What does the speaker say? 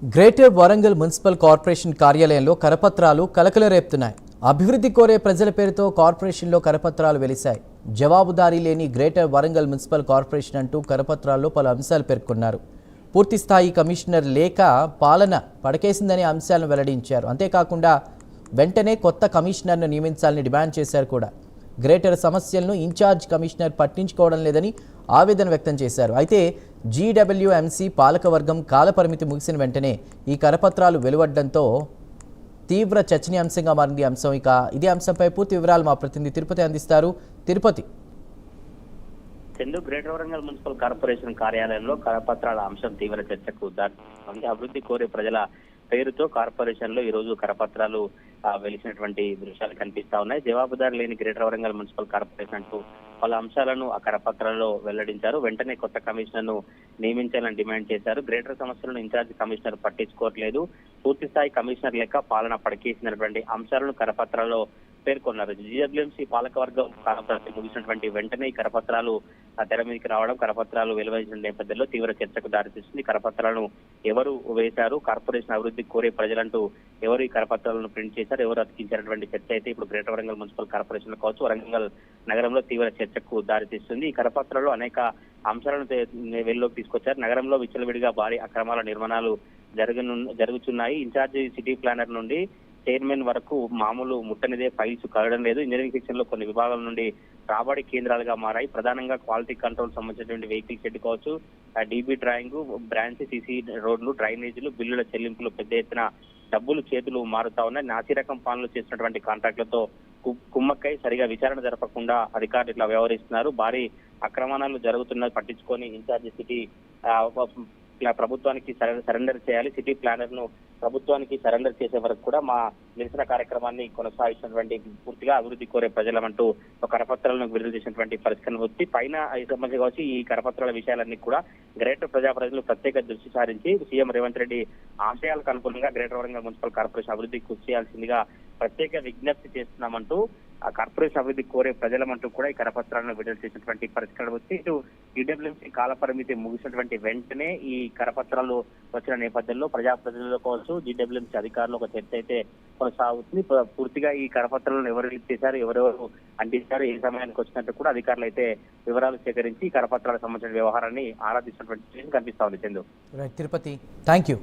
Greater Warangal municipal corporation కార్యాలయంలో కరపత్రాలు కలకలరేపుతున్నాయి. అభివృద్ధి కోరే ప్రజల పేరుతో కార్పొరేషన్లో కరపత్రాలు వెలిశాయి. జవాబుదారీ లేని గ్రేటర్ వరంగల్ మున్సిపల్ కార్పొరేషన్ అంటూ కరపత్రాల్లో పలు అంశాలు పేర్కొన్నారు. పూర్తిస్థాయి కమిషనర్ లేక పాలన పడకేసిందనే అంశాలను వెల్లడించారు. అంతేకాకుండా వెంటనే కొత్త కమిషనర్ను నియమించాలని డిమాండ్ చేశారు కూడా. గ్రేటర్ సమస్యలను ఇన్ఛార్జ్ కమిషనర్ పట్టించుకోవడం లేదని ఆవేదన వ్యక్తం చేశారు. అయితే జీడబ్ల్యూఎంసీ పాలకవర్గం కాలపరిమితి ముగిసిన వెంటనే ఈ కరపత్రాలు వెలువడడంతో తీవ్ర చర్చనీయాంశంగా మారింది అంశం. ఇక ఇదే అంశంపై పూర్తి వివరాలు మా ప్రతినిధి తిరుపతి అందిస్తారు. Tirupati. Chandu, greater Warangal municipal corporation కార్యాలయంలో కరపత్రాల అంశం తీవ్ర చర్చకు దారి అభివృద్ధి కోరే ప్రజల పేరుతో కార్పొరేషన్ లో ఈ రోజు కరపత్రాలు వెలిసినటువంటి దృశ్యాలు కనిపిస్తా ఉన్నాయి. జవాబుదారు లేని గ్రేటర్ వరంగల్ మున్సిపల్ కార్పొరేషన్ అంటూ పలు అంశాలను ఆ కరపత్రాల్లో వెల్లడించారు. వెంటనే కొత్త కమిషనర్ ను నియమించాలని డిమాండ్ చేశారు. గ్రేటర్ సమస్యలను ఇన్ఛార్జ్ కమిషనర్ పట్టించుకోవట్లేదు, పూర్తి స్థాయి కమిషనర్ లేక పాలన పడకేసినటువంటి అంశాలను కరపత్రాల్లో పేర్కొన్నారు. జీడబ్ల్యూఎంసీ పాలకవర్గం కాలపరిమితి ముగిసినటువంటి వెంటనే ఈ కరపత్రాలు తెర మీదకి రావడం, కరపత్రాలు వెలువడిన నేపథ్యంలో తీవ్ర చర్చకు దారితీస్తుంది. కరపత్రాలను ఎవరు వేశారు, కార్పొరేషన్ అభివృద్ధి కోరే ప్రజలంటూ ఎవరు ఈ కరపత్రాలను ప్రింట్ చేశారు, ఎవరు అతికించినటువంటి చర్చ అయితే ఇప్పుడు గ్రేటర్ వరంగల్ మున్సిపల్ కార్పొరేషన్ కావచ్చు వరంగల్ నగరంలో తీవ్ర చర్చకు దారితీస్తుంది. ఈ కరపత్రాల్లో అనేక అంశాలను వెలుగులోకి తీసుకొచ్చారు. నగరంలో విచ్చలవిడిగా భారీ అక్రమాల నిర్మాణాలు జరుగుతున్నాయి. ఇన్ఛార్జి సిటీ ప్లానర్ నుండి చైర్మన్ వరకు మామూలు ముట్టనిదే ఫైల్స్ కలగడం లేదు. ఇంజనీరింగ్ సెక్షన్ లో కొన్ని విభాగాల నుండి రాబడి కేంద్రాలుగా మారాయి. ప్రధానంగా క్వాలిటీ కంట్రోల్ సంబంధించినటువంటి వెహికల్ షెడ్ కావచ్చు, డీబీ డ్రాయింగ్, బ్రాంచ్, సీసీ రోడ్లు, డ్రైనేజీలు, బిల్లుల చెల్లింపులు పెద్ద ఎత్తున డబ్బులు చేతులు మారుతా ఉన్నాయి. నాసి రకం పనులు చేసినటువంటి కాంట్రాక్టులతో కుమ్మక్కై సరిగా విచారణ జరపకుండా అధికారులు ఇట్లా వ్యవహరిస్తున్నారు. భారీ అక్రమాలు జరుగుతున్నది పట్టించుకొని ఇన్ఛార్జి సిటీ ప్రభుత్వానికి సరెండర్ చేయాలి. సిటీ ప్లానర్ ను ప్రభుత్వానికి సరెండర్ చేసే వరకు కూడా మా నిరసన కార్యక్రమాన్ని కొనసాగిస్తున్నటువంటి పూర్తిగా అభివృద్ధి కోరే ప్రజలమంటూ ఒక కరపత్రాలను విడుదల చేసినటువంటి పరిస్థితిని వచ్చి పైన ఈ సంబంధించి కావచ్చు ఈ కరపత్రాల విషయాలన్నీ కూడా గ్రేటర్ ప్రజలు ప్రత్యేక దృష్టి సారించి సీఎం రేవంత్ రెడ్డి ఆశయాలకు అనుగుణంగా గ్రేటర్ వరంగల్ మున్సిపల్ కార్పొరేషన్ అభివృద్ధికి కృషి చేయాల్సిందిగా ప్రత్యేక విజ్ఞప్తి చేస్తున్నామంటూ ఆ కార్పొరేషన్ అభివృద్ధి కోరే ప్రజలమంటూ కూడా ఈ కరపత్రాలను విడుదల చేసినటువంటి పరిస్థితులు వచ్చి ఇటు ఈడబ్ల్యూఎంసీ కాలపరిమితి ముగిసినటువంటి వెంటనే ఈ కరపత్రాలు వచ్చిన నేపథ్యంలో ప్రజాప్రతినిధులు కావచ్చు, జీడబ్ల్యూఎంసీ అధికారులు ఒక చర్చ అయితే కొనసాగుతుంది. పూర్తిగా ఈ కరపత్రాలను ఎవరు రిలీజ్ చేశారు, ఎవరెవరు అందించారు, ఏ సమయానికి వచ్చినట్టు కూడా అధికారులు అయితే వివరాలు సేకరించి ఈ కరపత్రాలకు సంబంధించిన వ్యవహారాన్ని ఆరాధిస్తున్నటువంటి కనిపిస్తా ఉంది. చందు. Tirupati, thank you.